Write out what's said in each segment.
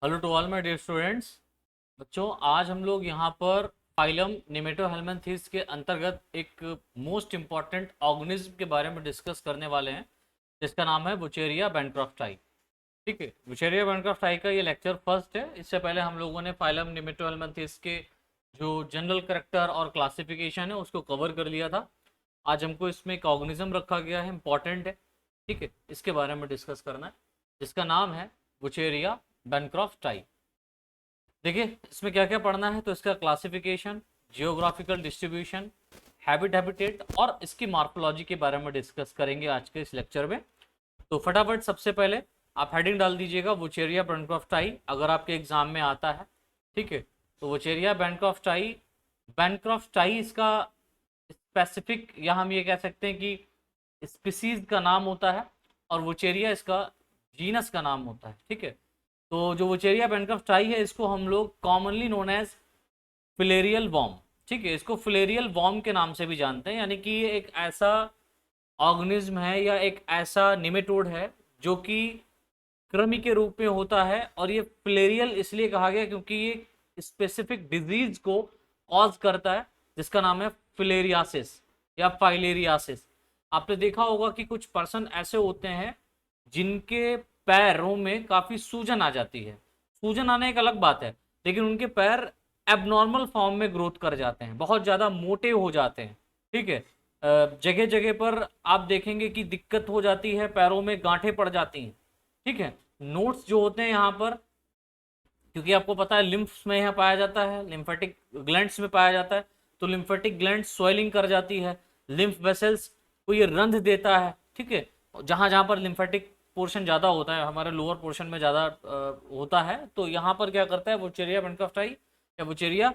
Hello to all my dear students. बच्चों, आज हम लोग यहाँ पर फाइलम निमेटोहेल्मिन्थीस के अंतर्गत एक मोस्ट इम्पॉर्टेंट ऑर्गेनिज्म के बारे में डिस्कस करने वाले हैं, जिसका नाम है बुचेरिया बैनक्रॉफ्टाई। ठीक है, बुचेरिया बैनक्रॉफ्टाई का ये लेक्चर फर्स्ट है। इससे पहले हम लोगों ने फाइलम निमेटोहेल्मिन्थीस के जो जनरल करेक्टर और क्लासिफिकेशन है उसको कवर कर लिया था। आज हमको इसमें एक ऑर्गेनिज्म रखा गया है, इंपॉर्टेंट है। ठीक है, इसके बारे में डिस्कस करना है, जिसका नाम है बुचेरिया बैनक्रॉफ्टाई। देखिए इसमें क्या क्या पढ़ना है, तो इसका क्लासिफिकेशन, जियोग्राफिकल डिस्ट्रीब्यूशन, हैबिटेट और इसकी मार्फोलॉजी के बारे में डिस्कस करेंगे आज के इस लेक्चर में। तो फटाफट सबसे पहले आप हेडिंग डाल दीजिएगा बुचेरिया बैनक्रॉफ्टाई, अगर आपके एग्जाम में आता है। ठीक है, तो बुचेरिया बैनक्रॉफ्टाई, बैनक्रॉफ्टाई इसका स्पेसिफिक, या हम ये कह सकते हैं कि स्पीसीज का नाम होता है, और वुचेरिया इसका जीनस का नाम होता है। ठीक है, तो जो वुचेरिया बैनक्रॉफ्टाई है इसको हम लोग commonly known as filarial worm, ठीक है, इसको फिलेरियल वॉर्म के नाम से भी जानते हैं। यानी कि ये एक ऐसा ऑर्गेनिज्म है या एक ऐसा निमेटोड है जो कि कृमि के रूप में होता है, और ये फिलेरियल इसलिए कहा गया क्योंकि ये स्पेसिफिक डिजीज को कॉज करता है, जिसका नाम है फिलेरियासिस या फाइलेरियासिस। आपने देखा होगा कि कुछ पर्सन ऐसे होते हैं जिनके पैरों में काफी सूजन आ जाती है। सूजन आना एक अलग बात है, लेकिन उनके पैर एबनॉर्मल फॉर्म में ग्रोथ कर जाते हैं, बहुत ज्यादा मोटे हो जाते हैं। ठीक है, जगह जगह पर आप देखेंगे कि दिक्कत हो जाती है, पैरों में गांठें पड़ जाती हैं। ठीक है, नोट्स जो होते हैं यहाँ पर, क्योंकि आपको पता है लिम्फ्स में यहाँ पाया जाता है, लिम्फेटिक ग्लैंड्स में पाया जाता है, तो लिम्फेटिक ग्लैंड स्वेलिंग कर जाती है, लिम्फ वेसल्स को ये रंध देता है। ठीक है, जहाँ जहाँ पर लिम्फेटिक पोर्शन ज़्यादा होता है, हमारे लोअर पोर्शन में ज़्यादा होता है, तो यहाँ पर क्या करता है बुचेरिया बैनक्रॉफ्टाई या बुचेरिया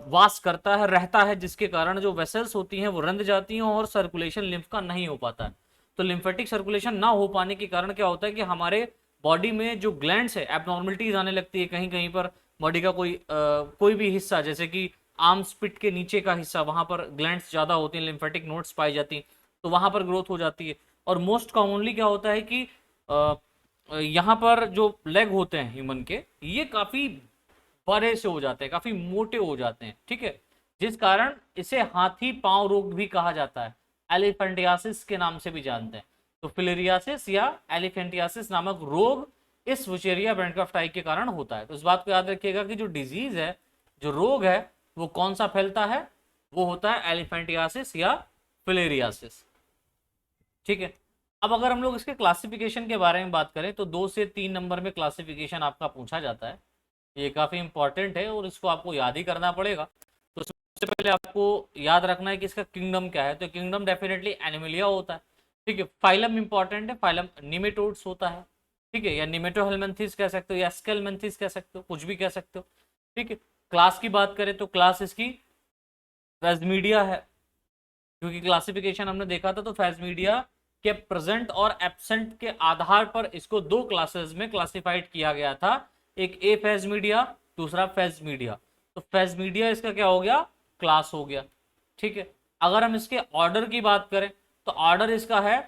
वास करता है, रहता है, जिसके कारण जो वेसल्स होती हैं वो रंध जाती हैं और सर्कुलेशन लिम्फ का नहीं हो पाता है। तो लिम्फेटिक सर्कुलेशन ना हो पाने के कारण क्या होता है कि हमारे बॉडी में जो ग्लैंड्स है एबनॉर्मलिटीज आने लगती है। कहीं कहीं पर बॉडी का कोई भी हिस्सा, जैसे कि आर्म्स पिट के नीचे का हिस्सा, वहां पर ग्लैंड्स ज़्यादा होती हैं, लिम्फेटिक नोड्स पाई जाती हैं, तो वहां पर ग्रोथ हो जाती है। और मोस्ट कॉमनली क्या होता है कि यहाँ पर जो लेग होते हैं ह्यूमन के, ये काफ़ी बड़े से हो जाते हैं, काफ़ी मोटे हो जाते हैं। ठीक है, जिस कारण इसे हाथी पांव रोग भी कहा जाता है, एलिफेंटियासिस के नाम से भी जानते हैं। तो फिलेरियासिस या एलिफेंटियासिस नामक रोग इस वुचेरिया बैनक्रॉफ्टाई के कारण होता है। तो इस बात को याद रखिएगा कि जो डिजीज है, जो रोग है, वो कौन सा फैलता है, वो होता है एलिफेंटियासिस या फिलेरियासिस। ठीक है, अब अगर हम लोग इसके क्लासिफिकेशन के बारे में बात करें तो 2 से 3 नंबर में क्लासिफिकेशन आपका पूछा जाता है। ये काफ़ी इंपॉर्टेंट है और इसको आपको याद ही करना पड़ेगा। तो सबसे पहले आपको याद रखना है कि इसका किंगडम क्या है, तो किंगडम डेफिनेटली एनिमलिया होता है। ठीक है, फाइलम इंपॉर्टेंट है, फाइलम निमेटोड्स होता है। ठीक है, या निमेटोहेल्मिन्थीस कह सकते हो या स्केलमेंथिस कह सकते हो, कुछ भी कह सकते हो। ठीक है, क्लास की बात करें तो क्लास इसकी फेजमीडिया है, क्योंकि क्लासिफिकेशन हमने देखा था तो फेजमीडिया के प्रेजेंट और एब्सेंट के आधार पर इसको 2 क्लासेस में क्लासिफाइड किया गया था, एक ए फेज मीडिया, दूसरा फेज मीडिया। तो फेज मीडिया इसका क्या हो गया, क्लास हो गया। ठीक है, अगर हम इसके ऑर्डर की बात करें तो ऑर्डर इसका है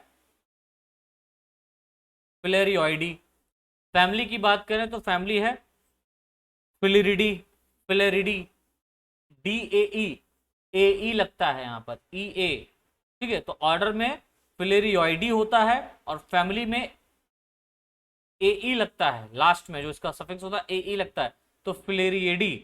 फिलेरियोइडी। फैमिली की बात करें तो फैमिली है फिलिरिडी, फिलेरिडी, डी ए ई लगता है यहाँ पर, ई ए। ठीक है, तो ऑर्डर में फिलेरियोइडी होता है और फैमिली में ए ई लगता है, लास्ट में जो इसका सफिक्स होता है ए ई लगता है, तो फिलेरिएडी।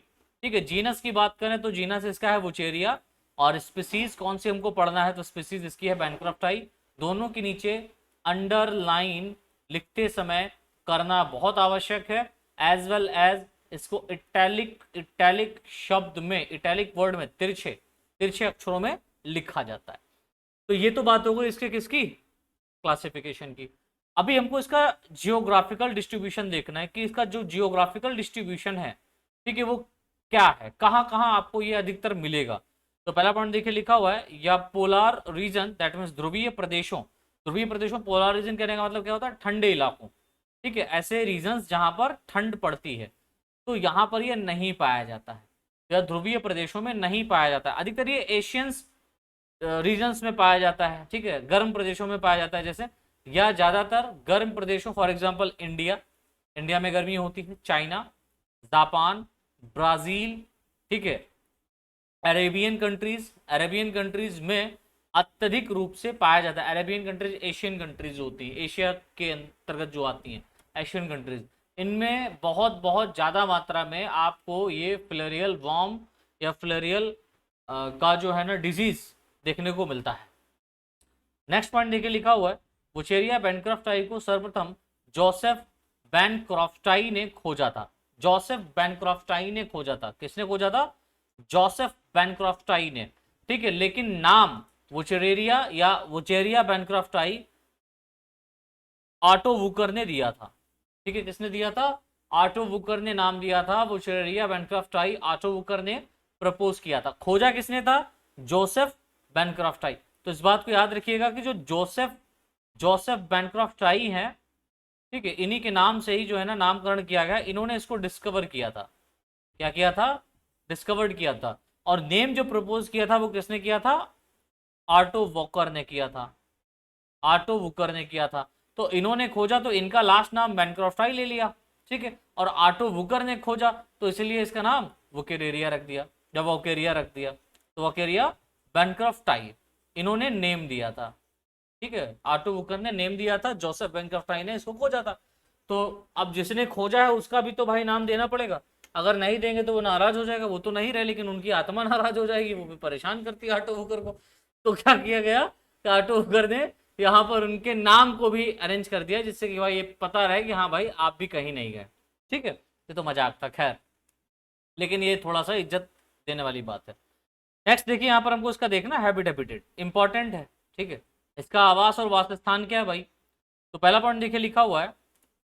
ठीक है, जीनस की बात करें तो जीनस इसका है वुचेरिया, और स्पीसीज कौन सी हमको पढ़ना है, तो स्पीसीज इसकी है बैनक्रॉफ्टाई। दोनों के नीचे अंडरलाइन लिखते समय करना बहुत आवश्यक है, एज वेल एज इसको इटैलिक शब्द में, इटैलिक वर्ड में, तिरछे तिरछे अक्षरों में लिखा जाता है। तो ये तो बात हो गई इसके किसकी, क्लासिफिकेशन की। अभी हमको इसका जियोग्राफिकल डिस्ट्रीब्यूशन देखना है कि इसका जो जियोग्राफिकल डिस्ट्रीब्यूशन है, ठीक है, वो क्या है, कहाँ कहाँ आपको ये अधिकतर मिलेगा। तो पहला पॉइंट देखिए लिखा हुआ है, या पोलार रीजन, दैट मीन्स ध्रुवीय प्रदेशों। ध्रुवीय प्रदेशों, पोलार रीजन कहने का मतलब क्या होता है, ठंडे इलाकों। ठीक है, ऐसे रीजन जहां पर ठंड पड़ती है, तो यहाँ पर ये नहीं पाया जाता है, या ध्रुवीय प्रदेशों में नहीं पाया जाता है। अधिकतर ये एशियंस रीजन्स में पाया जाता है। ठीक है, गर्म प्रदेशों में पाया जाता है, जैसे, या ज्यादातर गर्म प्रदेशों, फॉर एग्जांपल इंडिया, इंडिया में गर्मी होती है, चाइना, जापान, ब्राजील, ठीक है, अरेबियन कंट्रीज में अत्यधिक रूप से पाया जाता है। अरेबियन कंट्रीज एशियन कंट्रीज होती है, एशिया के अंतर्गत जो आती हैं एशियन कंट्रीज, इनमें बहुत बहुत ज़्यादा मात्रा में आपको ये फिलेरियल वॉर्म या फिलेरियल का जो है ना डिजीज देखने को मिलता है। नेक्स्ट पॉइंट देखिए लिखा हुआ है, बुचेरिया बैनक्रॉफ्टाई को सर्वप्रथम जोसेफ बैनक्रॉफ्टाई ने खोजा था। जोसेफ बैनक्रॉफ्टाई ने खोजा था। किसने खोजा था? जोसेफ बैनक्रॉफ्टाई ने, ठीक है। लेकिन नाम वुचेरिया या वुचेरिया बैनक्रॉफ्टाई ऑटो वुकर ने दिया था, ठीक है। किसने दिया था? ऑटो वुकर ने नाम दिया था। वुचेरिया बैनक्रॉफ्टाई ऑटो वुकर ने प्रपोज किया था। खोजा किसने था? जोसेफ बैनक्रॉफ्टाई। तो इस बात को याद रखिएगा कि जो जोसेफ बैनक्रॉफ्टाई हैं, ठीक है, इन्हीं के नाम से ही जो है ना नामकरण किया गया। इन्होंने इसको डिस्कवर किया था। क्या किया था? डिस्कवर्ड किया था। और नेम जो प्रपोज किया था वो किसने किया था? ऑटो वॉकर ने किया था। ऑटो वुकर ने किया था। तो इन्होंने खोजा तो इनका लास्ट नाम बैनक्रॉफ्टाई ले लिया, ठीक है। और ऑटो वुकर ने खोजा तो इसलिए इसका नाम वोकेरिया रख दिया। जब वोकेरिया रख दिया तो वोकेरिया बैनक्रॉफ्टाई इन्होंने नेम दिया था, ठीक है। ऑटो वुकर ने नेम दिया था, जोसेफ बैनक्रॉफ्टाई ने इसको खोजा था। तो अब जिसने खोजा है उसका भी तो भाई नाम देना पड़ेगा। अगर नहीं देंगे तो वो नाराज हो जाएगा। वो तो नहीं रहे लेकिन उनकी आत्मा नाराज हो जाएगी, वो भी परेशान करती है ऑटो वुकर को। तो क्या किया गया कि ऑटो वुकर ने यहाँ पर उनके नाम को भी अरेंज कर दिया, जिससे कि भाई ये पता रहे कि हाँ भाई आप भी कहीं नहीं गए, ठीक है। ये तो मजाक था, खैर, लेकिन ये थोड़ा सा इज्जत देने वाली बात है। नेक्स्ट देखिए, यहाँ पर हमको इसका देखना हैबिटेट इंपॉर्टेंट है, ठीक है। इसका आवास और वासस्थान क्या है भाई? तो पहला पॉइंट देखिए लिखा हुआ है,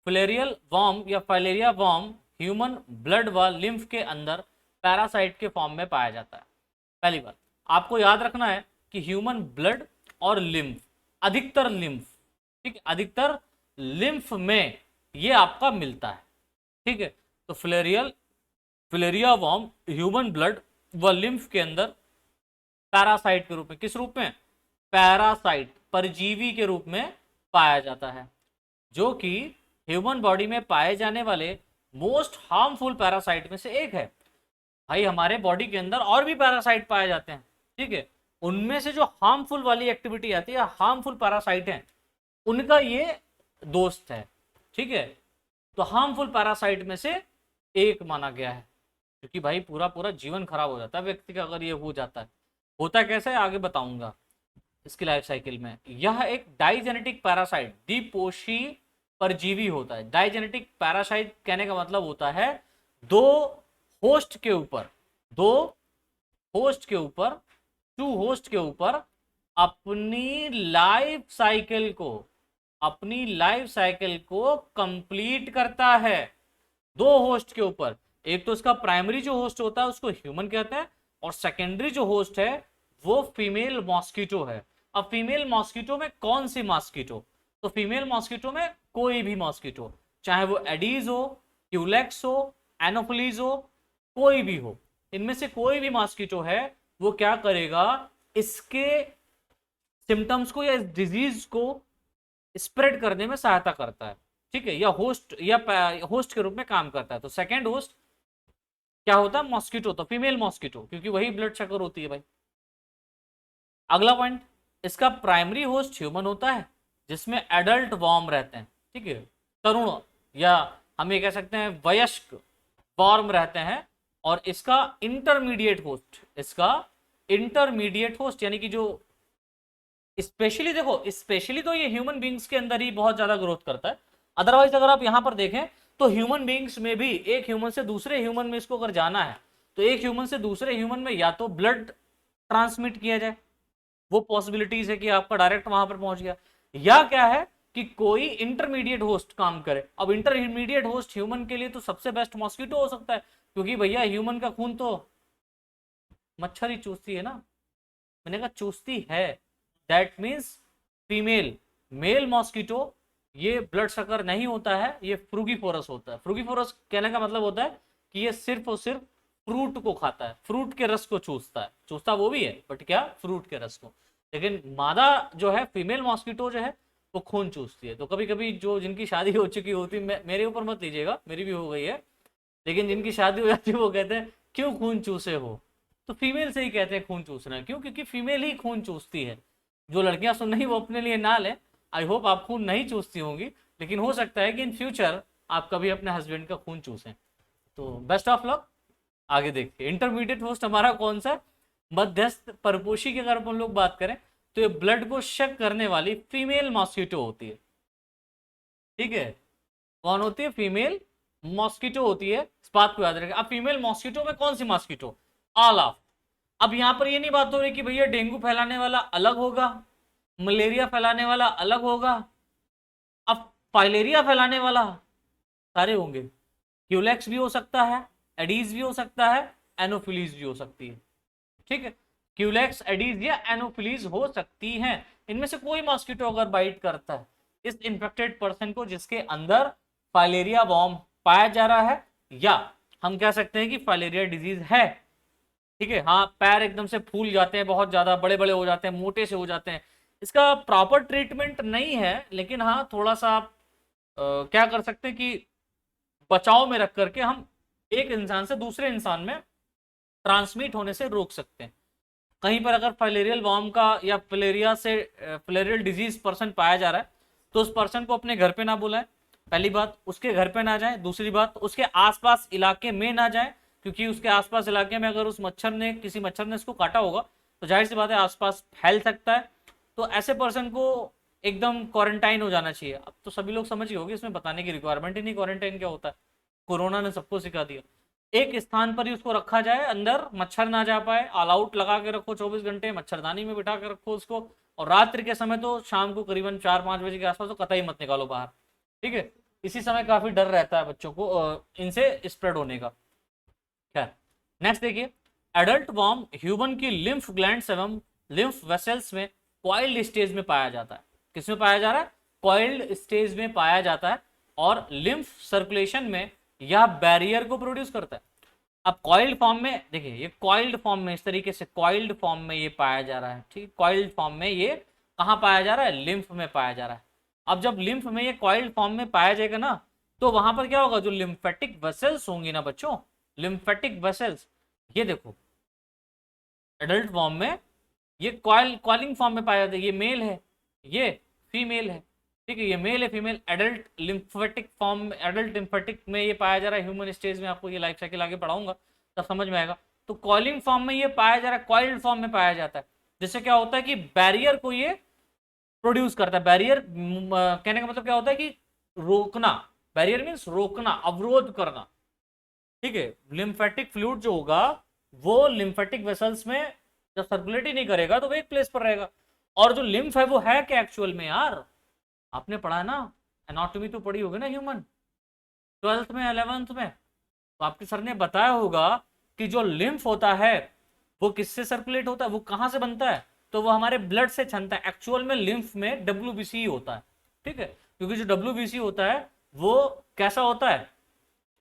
फिलेरियल वॉर्म या फाइलेरिया वॉर्म ह्यूमन ब्लड व लिम्फ के अंदर पैरासाइट के फॉर्म में पाया जाता है। पहली बात आपको याद रखना है कि ह्यूमन ब्लड और लिम्फ, अधिकतर लिम्फ, ठीक है, अधिकतर लिम्फ में ये आपका मिलता है, ठीक है। तो फिलेरिया वॉर्म ह्यूमन ब्लड व लिम्फ के अंदर पैरासाइट के रूप में, किस रूप में? पैरासाइट, परजीवी के रूप में पाया जाता है, जो कि ह्यूमन बॉडी में पाए जाने वाले मोस्ट हार्मफुल पैरासाइट में से एक है। भाई हमारे बॉडी के अंदर और भी पैरासाइट पाए जाते हैं, ठीक है। उनमें से जो हार्मफुल वाली एक्टिविटी आती है, हार्मफुल पैरासाइट हैं, उनका ये दोस्त है, ठीक है। तो हार्मफुल पैरासाइट में से एक माना गया है, क्योंकि भाई पूरा पूरा जीवन खराब हो जाता है व्यक्ति का अगर ये हो जाता है। होता कैसे है आगे बताऊंगा इसकी लाइफ साइकिल में। यह एक डाइजेनेटिक पैरासाइट, द्विपोषी परजीवी होता है। डाइजेनेटिक पैरासाइट कहने का मतलब होता है दो होस्ट के ऊपर टू होस्ट के ऊपर अपनी लाइफ साइकिल को कंप्लीट करता है। दो होस्ट के ऊपर, एक तो इसका प्राइमरी जो होस्ट होता है उसको ह्यूमन कहते हैं, और सेकेंडरी जो होस्ट है वो फीमेल मॉस्किटो है। अब फीमेल मॉस्किटो में कौन सी मॉस्किटो? तो फीमेल मॉस्किटो में कोई भी मॉस्किटो, चाहे वो एडीज हो, क्यूलेक्स हो, एनोफिलीज हो, कोई भी हो, इनमें से कोई भी मॉस्किटो है, वो क्या करेगा? इसके सिम्टम्स को या इस डिजीज को स्प्रेड करने में सहायता करता है, ठीक है, या होस्ट के रूप में काम करता है। तो सेकेंड होस्ट क्या होता है? मॉस्किटो, तो फीमेल मॉस्किटो, क्योंकि वही ब्लड शकर होती है भाई। अगला पॉइंट, इसका प्राइमरी होस्ट ह्यूमन होता है जिसमें एडल्ट वॉर्म रहते हैं, ठीक है, तरुण या हम ये कह सकते हैं वयस्क वॉर्म रहते हैं। और इसका इंटरमीडिएट होस्ट यानी कि जो स्पेशली तो ये ह्यूमन बींग्स के अंदर ही बहुत ज्यादा ग्रोथ करता है। अदरवाइज अगर आप यहां पर देखें तो ह्यूमन बींग्स में भी एक ह्यूमन से दूसरे ह्यूमन में इसको अगर जाना है तो एक ह्यूमन से दूसरे ह्यूमन में या तो ब्लड ट्रांसमिट किया जाए, वो पॉसिबिलिटीज है कि आपका डायरेक्ट वहां पर पहुंच गया, या क्या है कि कोई इंटरमीडिएट होस्ट काम करे। अब इंटरमीडिएट होस्ट ह्यूमन के लिए तो सबसे बेस्ट मॉस्किटो हो सकता है, क्योंकि भैया ह्यूमन का खून तो मच्छर ही चूसती है ना, मैंने कहा चूसती है, that means female. Male mosquito ये ब्लड शकर नहीं होता है, ये फ्रूगीफोरस होता है। फ्रूगीफोरस कहने का मतलब होता है कि ये सिर्फ और सिर्फ फ्रूट को खाता है, फ्रूट के रस को चूसता वो भी है, बट क्या? फ्रूट के रस को। लेकिन मादा जो है, फीमेल मॉस्किटो जो है, वो खून चूसती है। तो कभी कभी जो जिनकी शादी हो चुकी होती है, मेरे ऊपर मत लीजिएगा, मेरी भी हो गई है, लेकिन जिनकी शादी हो जाती है वो कहते हैं क्यों खून चूसे हो। तो फीमेल से ही कहते हैं खून चूसना, क्यों? क्योंकि फीमेल ही खून चूसती है। जो लड़कियां सुन रही वो अपने लिए ना लें, आई होप आप खून नहीं चूसती होंगी, लेकिन हो सकता है कि इन फ्यूचर आप कभी अपने हस्बैंड का खून चूसें। तो बेस्ट ऑफ लक। आगे देखिए, इंटरमीडिएट होस्ट हमारा कौन सा? मध्यस्थ परपोषी की अगर अपन लोग बात करें तो ये ब्लड को शक करने वाली फीमेल मॉस्किटो होती है। ठीक है, कौन होती है? फीमेल मॉस्किटो होती है, इस बात को याद रखें। अब फीमेल मॉस्किटो में कौन सी मॉस्किटो? All of. अब यहां पर ये नहीं बात हो रही कि भैया डेंगू फैलाने वाला अलग होगा, मलेरिया फैलाने वाला अलग होगा, अब फाइलेरिया फैलाने वाला सारे होंगे। क्यूलेक्स भी हो सकता है, एडीज भी हो सकता है, एनोफिलीज भी हो सकती है। ठीक है, क्यूलेक्स, एडीज या एनोफिलीज हो सकती हैं। इनमें से कोई मॉस्किटो अगर बाइट करता है इस इन्फेक्टेड पर्सन को जिसके अंदर फाइलेरिया वॉर्म पाया जा रहा है, या हम कह सकते हैं कि फाइलेरिया डिजीज है। ठीक है, हाँ, पैर एकदम से फूल जाते हैं, बहुत ज्यादा बड़े बड़े हो जाते हैं, मोटे से हो जाते हैं, इसका प्रॉपर ट्रीटमेंट नहीं है, लेकिन हाँ थोड़ा सा आप क्या कर सकते हैं कि बचाव में रख करके हम एक इंसान से दूसरे इंसान में ट्रांसमिट होने से रोक सकते हैं। कहीं पर अगर फाइलेरियल वॉर्म का या फिलेरिया से फिलेरियल डिजीज पर्सन पाया जा रहा है तो उस पर्सन को अपने घर पे ना बुलाएं, पहली बात, उसके घर पे ना जाए, दूसरी बात उसके आसपास इलाके में ना जाए, क्योंकि उसके आसपास इलाके में अगर उस मच्छर ने, किसी मच्छर ने इसको काटा होगा तो जाहिर सी बात है आसपास फैल सकता है। तो ऐसे पर्सन को एकदम क्वारंटाइन हो जाना चाहिए। अब तो सभी लोग समझ ही होंगे, इसमें बताने की रिक्वायरमेंट ही नहीं क्वारंटाइन क्या होता है, कोरोना ने सबको सिखा दिया। एक स्थान पर ही उसको रखा जाए, अंदर मच्छर ना जा पाए, ऑल आउट लगा के रखो 24 घंटे, मच्छरदानी में बिठा के रखो उसको, और रात्रि के समय तो शाम को करीबन 4-5 बजे के आसपास तो कतई मत निकालो बाहर। ठीक है, इसी समय काफी डर रहता है बच्चों को इनसे स्प्रेड होने का। खैर, नेक्स्ट देखिए, एडल्ट वॉर्म ह्यूमन की लिम्फ ग्लैंड्स एवं लिम्फ वेसल्स में कॉइल्ड स्टेज में पाया जाता है। किसमें पाया जा रहा है? कॉइल्ड स्टेज में पाया जाता है, और लिम्फ सर्कुलेशन में यह बैरियर को प्रोड्यूस करता है। अब कॉइल्ड फॉर्म में देखिए, ये कॉइल्ड फॉर्म में, इस तरीके से कॉइल्ड फॉर्म में ये पाया जा रहा है। ठीक, कॉइल्ड फॉर्म में ये कहाँ पाया जा रहा है? लिम्फ में पाया जा रहा है। अब जब लिम्फ में ये कॉइल्ड फॉर्म में पाया जाएगा ना, तो वहां पर क्या होगा? जो लिम्फेटिक वेसल्स होंगी ना बच्चों, लिम्फेटिक वेसल्स, ये देखो एडल्ट फॉर्म में ये कॉलिंग फॉर्म में पाया जाता है, ये मेल है, ये फीमेल है। ठीक है, ये मेल है, female, adult lymphatic form, adult lymphatic में ये पाया जा रहा है। ह्यूमन स्टेज में आपको ये लाइफ साइकिल आगे पढ़ाऊंगा तब समझ में आएगा। तो कॉलिंग फॉर्म में ये पाया जा रहा है, कॉइल्ड फॉर्म में पाया जाता है, जिससे क्या होता है कि बैरियर को ये प्रोड्यूस करता है। बैरियर कहने का मतलब क्या होता है कि रोकना, बैरियर मीन्स रोकना, अवरोध करना। ठीक है, लिम्फेटिक फ्लूइड जो होगा वो लिम्फेटिक वेसल्स में जब सर्कुलेट ही नहीं करेगा तो वो एक प्लेस पर रहेगा। और जो लिम्फ है वो है क्या एक्चुअल में यार? आपने पढ़ा है ना, एनाटॉमी तो पढ़ी होगी ना ह्यूमन, 12th में 11th में, तो आपके सर ने बताया होगा कि जो लिम्फ होता है वो किससे सर्कुलेट होता है, वो कहां से बनता है? तो वो हमारे ब्लड से छनता है। एक्चुअल में लिम्फ में डब्ल्यूबीसी होता है। ठीक है, क्योंकि जो डब्ल्यूबीसी होता है वो कैसा होता है?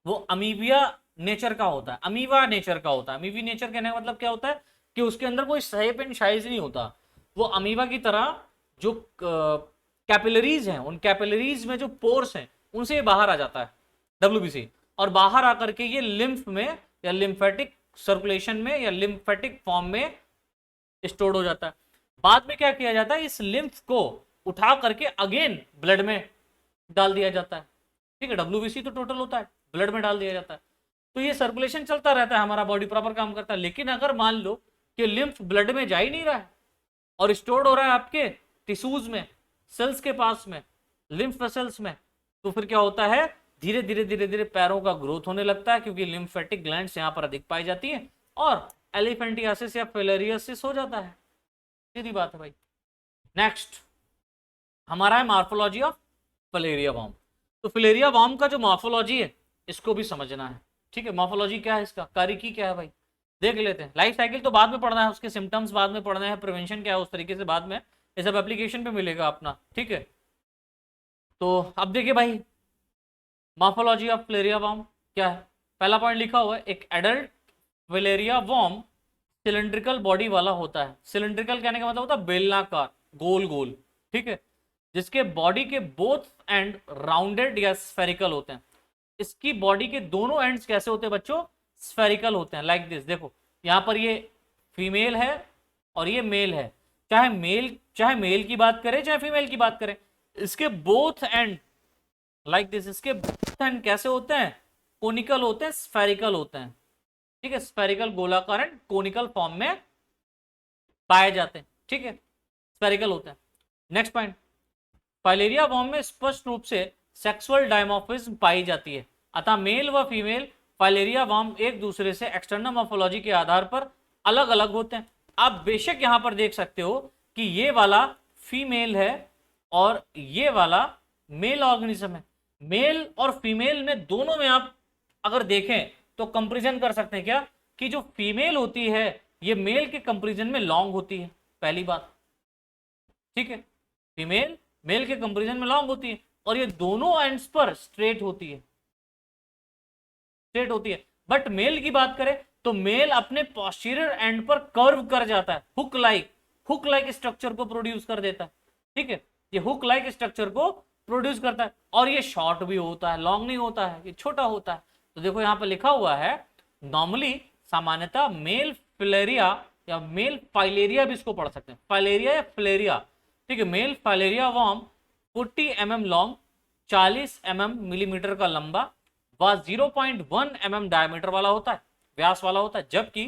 वो अमीबिया नेचर का होता है, अमीबा नेचर का होता है। अमीबी नेचर कहने का मतलब क्या होता है कि उसके अंदर कोई शेप एंड साइज नहीं होता। वो अमीबा की तरह जो कैपिलरीज हैं, उन कैपिलरीज में जो पोर्स हैं उनसे ये बाहर आ जाता है डब्ल्यूबीसी, और बाहर आकर के ये लिम्फ में या लिम्फेटिक सर्कुलेशन में या लिम्फेटिक फॉर्म में स्टोर्ड हो जाता है। बाद में क्या किया जाता है? इस लिम्फ को उठा करके अगेन ब्लड में डाल दिया जाता है। ठीक है, डब्ल्यूबीसी तो टोटल होता है, ब्लड में डाल दिया जाता है। तो ये सर्कुलेशन चलता रहता है, हमारा बॉडी प्रॉपर काम करता है। लेकिन अगर मान लो कि लिम्फ ब्लड में जा ही नहीं रहा है और स्टोर्ड हो रहा है आपके टिश्यूज में, सेल्स के पास में, लिम्फ वेसल्स में, तो फिर क्या होता है? धीरे धीरे धीरे धीरे पैरों का ग्रोथ होने लगता है, क्योंकि लिम्फेटिक ग्लैंड्स यहाँ पर अधिक पाई जाती है, और एलिफेंटियासिस या फिलेरियोसिस हो जाता है। सीधी बात है भाई। नेक्स्ट हमारा है मार्फोलॉजी ऑफ फिलेरिया वॉर्म। तो फिलेरिया वॉर्म का जो मॉर्फोलॉजी है इसको भी समझना है। ठीक है, मॉर्फोलॉजी क्या है, इसका कारिकी क्या है भाई, देख लेते हैं। लाइफ साइकिल तो बाद में पढ़ना है, उसके सिम्टम्स बाद में पढ़ना है, प्रिवेंशन क्या है उस तरीके से बाद में, ये सब एप्लीकेशन पे मिलेगा अपना। ठीक है, तो अब देखिए भाई, मॉर्फोलॉजी ऑफ फिलेरिया वॉर्म क्या है। पहला पॉइंट लिखा हुआ है, एक adult filaria worm cylindrical body वाला होता है। सिलेंड्रिकल कहने का मतलब होता है बेलनाकार, गोल गोल। ठीक है, जिसके बॉडी के बोथ एंड राउंडेड या स्फेरिकल होते हैं। इसकी बॉडी के दोनों एंड्स कैसे होते हैं बच्चों? स्फेरिकल होते हैं, लाइक दिस। देखो यहां पर ये फीमेल है और ये मेल है। चाहे मेल की बात करें चाहे फीमेल की बात करें, इसके बोथ एंड लाइक दिस, इसके बोथ एंड कैसे होते हैं? कोनिकल होते हैं, स्फेरिकल होते हैं। ठीक है, स्फेरिकल, गोलाकार एंड कोनिकल फॉर्म में पाए जाते हैं। ठीक है, स्फेरिकल होते हैं। नेक्स्ट पॉइंट, फाइलेरिया वॉर्म में स्पष्ट रूप से सेक्सुअल डायमॉर्फिज्म पाई जाती है, अतः मेल व फीमेल फाइलेरिया वॉर्म एक दूसरे से एक्सटर्नल मॉर्फोलॉजी के आधार पर अलग अलग होते हैं। आप बेशक यहां पर देख सकते हो कि ये वाला फीमेल है और ये वाला मेल ऑर्गेनिज्म है। मेल और फीमेल में दोनों में आप अगर देखें तो कंपैरिजन कर सकते हैं क्या, कि जो फीमेल होती है ये मेल के कंपैरिजन में लॉन्ग होती है, पहली बात। ठीक है, फीमेल मेल के कंपैरिजन में लॉन्ग होती है और ये दोनों एंड्स पर स्ट्रेट होती है, स्ट्रेट होती है। बट मेल की बात करें तो मेल अपने पोस्टीरियर एंड पर कर्व कर जाता है, हुक लाइक स्ट्रक्चर को प्रोड्यूस कर देता है। ठीक है, ये हुक लाइक स्ट्रक्चर को प्रोड्यूस करता है और ये शॉर्ट भी होता है, लॉन्ग नहीं होता है, ये छोटा होता है। तो देखो यहां पर लिखा हुआ है नॉर्मली, सामान्यतः मेल फिलेरिया या मेल फाइलेरिया भी इसको पढ़ सकते हैं, फाइलेरिया या फिलेरिया। ठीक है, male filaria worm 40 mm long, 40 millimetre का लंबा व 0.1 mm डायमीटर वाला होता है, व्यास वाला होता है। जबकि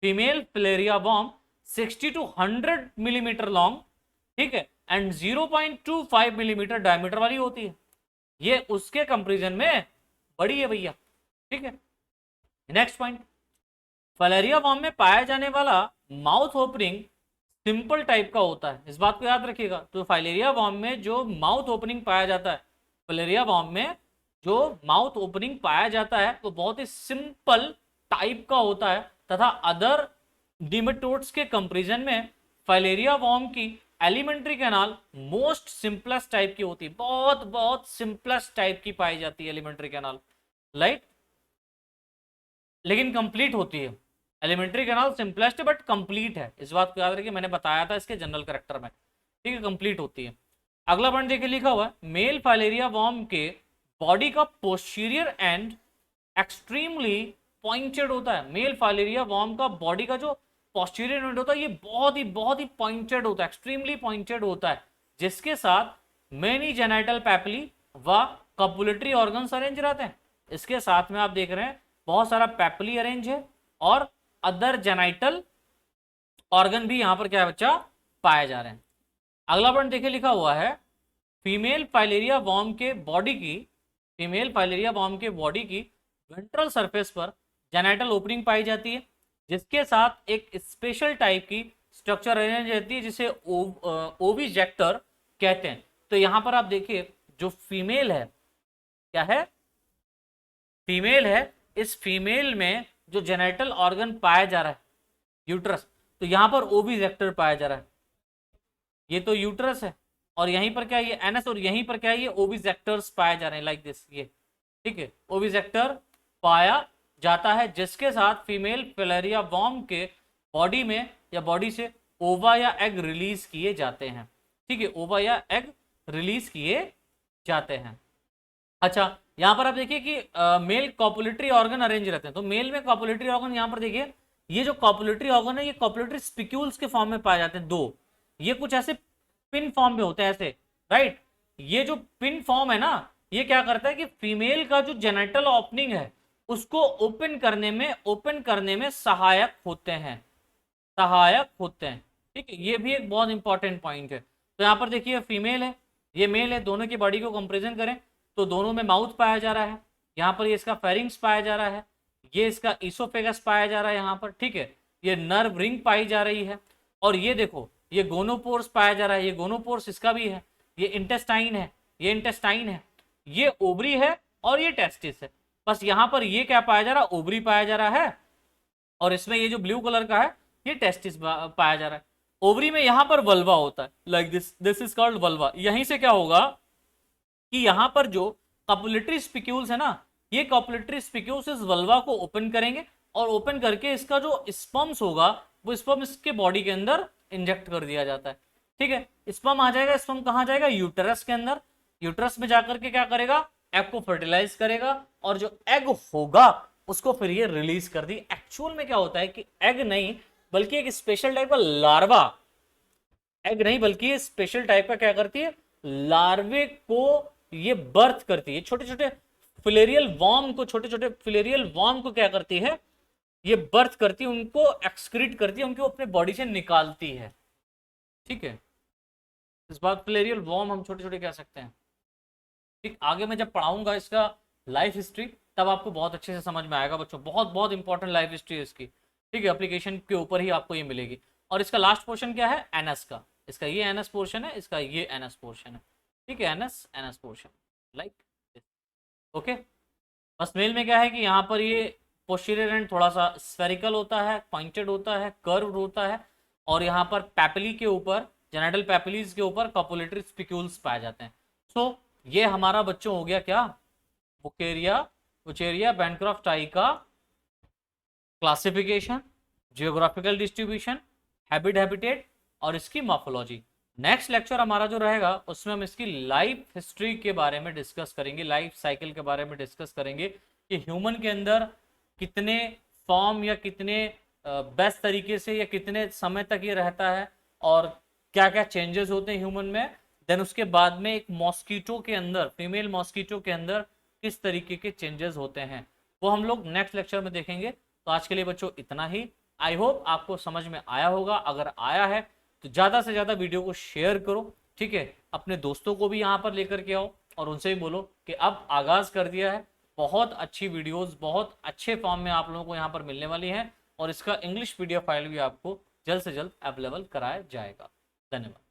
female filaria worm 60 to 100 millimetre long, ठीक है, एंड 0.25 मिलीमीटर डायमीटर वाली होती है। ये उसके कंपैरिजन में बड़ी है भैया। ठीक है, नेक्स्ट पॉइंट, फाइलेरिया वॉर्म में पाया जाने वाला माउथ ओपनिंग सिंपल टाइप का होता है, इस बात को याद रखिएगा। तो फाइलेरिया वॉर्म में जो माउथ ओपनिंग पाया जाता है, फाइलेरिया वॉर्म में जो माउथ ओपनिंग पाया जाता है वो बहुत ही सिंपल टाइप का होता है तथा अदर निमेटोड्स के कंपैरिजन में फाइलेरिया वॉर्म की alimentary canal most simplest type की होती है, बहुत बहुत सिंपलेस्ट टाइप की पाई जाती है एलिमेंट्री कैनाल, राइट, लेकिन कंप्लीट होती है। एलिमेंट्री कैनाल सिंपलेस्ट है बट कंप्लीट है, इस बात को याद रखिए, मैंने बताया था इसके जनरल करेक्टर में। ठीक है, कंप्लीट होती है। अगला पॉइंट देखिए, लिखा हुआ है मेल फाइलेरिया वॉर्म के बॉडी का पोस्टीरियर एंड एक्सट्रीमली पॉइंटेड होता है। मेल फाइलेरिया वॉर्म का बॉडी का जो पोस्टीरियर एंड होता है ये बहुत ही पॉइंटेड होता है, एक्सट्रीमली पॉइंटेड होता है, जिसके साथ मेनी जेनाइटल पैपिली व कपुलेटरी ऑर्गन्स अरेंज रहते हैं। इसके साथ में आप देख रहे हैं बहुत सारा पैपिली अरेंज है और अदर जेनाइटल ऑर्गन भी यहां पर क्या है बच्चा, पाए जा रहे हैं। अगला पॉइंट देखिए, लिखा हुआ है फीमेल फाइलेरिया वॉर्म के बॉडी की वेंट्रल सरफेस पर जेनाइटल ओपनिंग पाई जाती है, जिसके साथ एक स्पेशल टाइप की स्ट्रक्चर अरेंज रहती है जिसे ओविजेक्टर कहते हैं। तो यहां पर आप देखिए जो फीमेल है, क्या है, फीमेल है, इस फीमेल में जो जेनेटल ऑर्गन पाया जा रहा है यूट्रस, तो यहां पर ओविजेक्टर पाया जा रहा है। ये तो यूट्रस है और यहीं पर क्या है ये एनएस, और यहीं पर क्या है ये ओविजेक्टर्स पाए जा रहे हैं, लाइक दिस, ये ठीक है, ओविजेक्टर पाया जाता है, जिसके साथ फीमेल फिलेरिया वॉर्म के बॉडी में या बॉडी से ओवा या एग रिलीज किए जाते हैं। ठीक है, ओवा या एग रिलीज किए जाते हैं। अच्छा, यहां पर आप देखिए कि मेल कॉपुलेटरी ऑर्गन अरेंज रहते हैं। तो मेल में कॉपुलेटरी ऑर्गन, यहां पर देखिए ये जो कॉपुलेटरी ऑर्गन है ये कॉपुलेटरी स्पिक्यूल्स के फॉर्म में पाए जाते हैं, दो, ये कुछ ऐसे पिन फॉर्म में होते हैं ऐसे, राइट। ये जो पिन फॉर्म है ना, ये क्या करता है कि फीमेल का जो जेनेटल ओपनिंग है उसको ओपन करने में सहायक होते हैं। ठीक है, ये भी एक बहुत इंपॉर्टेंट पॉइंट है। तो यहाँ पर देखिए फीमेल है, ये मेल है, दोनों की बॉडी को कंपेरिजन करें तो दोनों में माउथ पाया जा रहा है, यहाँ पर ये इसका फेरिंग्स पाया जा रहा है, ये इसका इसोफेगस पाया जा रहा है यहाँ पर, ठीक है, ये नर्व रिंग पाई जा रही है, और ये देखो ये गोनोपोर्स पाया जा रहा है, ये गोनोपोर्स इसका भी है, ये इंटेस्टाइन है, ये ओवरी है और ये टेस्टिस है। बस यहाँ पर ये क्या पाया जा रहा है, ओवरी पाया जा रहा है, और इसमें ये जो ब्लू कलर का है ये टेस्टिस पाया जा रहा है। ओवरी में यहाँ पर वल्वा होता है, like this is called vulva. यहीं से क्या होगा कि यहाँ पर जो कॉपुलेटरी स्पिक्यूल्स है ना, ये कॉपुलेटरी स्पिक्यूल्स इस वल्वा को ओपन करेंगे और ओपन करके इसका जो स्पर्म्स होगा वो स्पर्म इसके बॉडी के अंदर इंजेक्ट कर दिया जाता है। ठीक है, स्पर्म आ जाएगा, स्पर्म कहाँ जाएगा, यूटरस के अंदर, यूटरस में जाकर के क्या करेगा, एग को फर्टिलाइज करेगा, और जो एग होगा उसको फिर ये रिलीज कर दी। एक्चुअल में क्या होता है कि एग नहीं बल्कि एक स्पेशल टाइप का लार्वा, एग नहीं बल्कि स्पेशल टाइप का क्या करती है, लार्वे को ये बर्थ करती है, छोटे छोटे फिलेरियल वॉर्म को, छोटे छोटे फिलेरियल वॉर्म को क्या करती है, ये बर्थ करती है, उनको एक्सक्रीट करती है, उनको अपने बॉडी से निकालती है। ठीक है, इस बात फिलेरियल वॉर्म हम छोटे छोटे कह सकते हैं। ठीक, आगे मैं जब पढ़ाऊंगा इसका लाइफ हिस्ट्री तब आपको बहुत अच्छे से समझ में आएगा बच्चों, बहुत बहुत इंपॉर्टेंट लाइफ हिस्ट्री है इसकी। ठीक है, एप्लीकेशन के ऊपर ही आपको ये मिलेगी। और इसका लास्ट पोर्शन क्या है, एनएस का, इसका ये एनएस पोर्शन है, इसका ये एनएस पोर्शन है। ठीक है, NS NS portion like this. Okay, बस मेल में क्या है कि यहाँ पर ये पोस्टीरियर एंड थोड़ा सा स्फेरिकल होता है, पॉइंटेड होता है, कर्व होता है, और यहाँ पर पैपिली के ऊपर, जेनेटल पैपिलीज के ऊपर कॉपुलेटरी स्पिक्यूल्स पाए जाते हैं। सो ये हमारा बच्चों हो गया क्या, बुकेरिया बुचेरिया बैनक्रॉफ्ट टाई का classification, geographical distribution, habit habitat और इसकी मॉर्फोलॉजी। नेक्स्ट लेक्चर हमारा जो रहेगा उसमें हम इसकी लाइफ हिस्ट्री के बारे में डिस्कस करेंगे, लाइफ साइकिल के बारे में डिस्कस करेंगे कि ह्यूमन के अंदर कितने फॉर्म या कितने बेस्ट तरीके से या कितने समय तक ये रहता है और क्या क्या चेंजेस होते हैं ह्यूमन में। देन उसके बाद में एक मॉस्कीटो के अंदर, फीमेल मॉस्कीटो के अंदर किस तरीके के चेंजेस होते हैं, वो हम लोग नेक्स्ट लेक्चर में देखेंगे। तो आज के लिए बच्चों इतना ही। आई होप आपको समझ में आया होगा, अगर आया है तो ज़्यादा से ज़्यादा वीडियो को शेयर करो। ठीक है, अपने दोस्तों को भी यहाँ पर लेकर के आओ और उनसे भी बोलो कि अब आगाज़ कर दिया है, बहुत अच्छी वीडियोस बहुत अच्छे फॉर्म में आप लोगों को यहाँ पर मिलने वाली हैं, और इसका इंग्लिश पीडीएफ फाइल भी आपको जल्द से जल्द अवेलेबल कराया जाएगा। धन्यवाद।